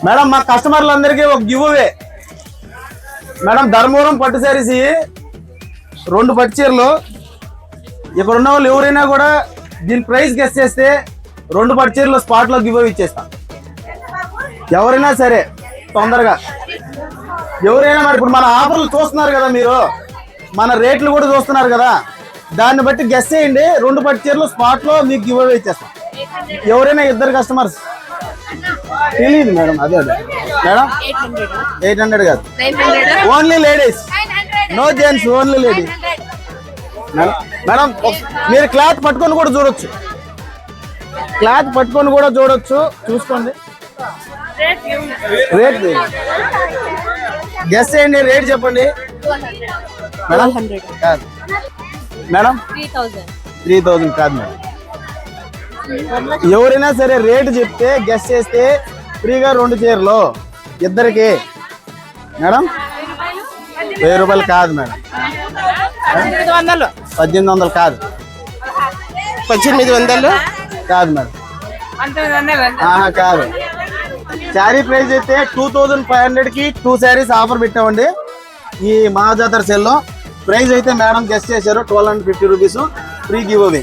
Madam మా కస్టమర్లందరికీ ఒక give away madam. Dharmavaram పట్టు శారీస్ 2 పట్టు చీరలు. ఇక్కడ ఉన్న వాళ్ళు ఎవరైనా కూడా దీని ప్రైస్ గెస్ చేస్తే 2 పట్టు చీరలు స్పాట్ లో గివ్ అవే ఇచ్చేస్తాం. ఎవరైనా సరే తొందరగా ఎవరైనా మరి ఇప్పుడు మన ఆఫర్లు చూస్తున్నారు కదా, మీరు మన రేట్లు కూడా చూస్తున్నారు కదా, దాన్ని బట్టి గెస్ చేయండి. 2 పట్టు చీరలు స్పాట్ లో మీకు గివ్ అవే ఇచ్చేస్తాం. ఎవరైనా 2 కస్టమర్స్ తెలియదు మేడం. అదే మేడం 800 కాదు, only ladies, no gents, only ladies. Madam మీరు క్లాత్ పట్టుకొని కూడా చూడొచ్చు, క్లాత్ పట్టుకొని కూడా చూడొచ్చు, చూసుకోండి. రేట్ గెస్ చేయండి, రేట్ చెప్పండి మేడం. కాదు మేడం, 3000 కాదు మేడం. ఎవరైనా సరే రేటు చెప్తే గెస్ చేస్తే ఫ్రీగా 2 చీరలు ఇద్దరికి మేడం. 1000 రూపాయలు కాదు మేడం. 1800 కాదు, 1800 కాదు మేడం. కాదు. శారీ ప్రైస్ అయితే 2500 కి 2 శారీస్ ఆఫర్ పెట్టామండి ఈ మహాజాతర సేల్ లో. ప్రైస్ అయితే మేడం గెస్ట్ చేశారు 1250 రూపీస్, ఫ్రీ గివ్ అవే.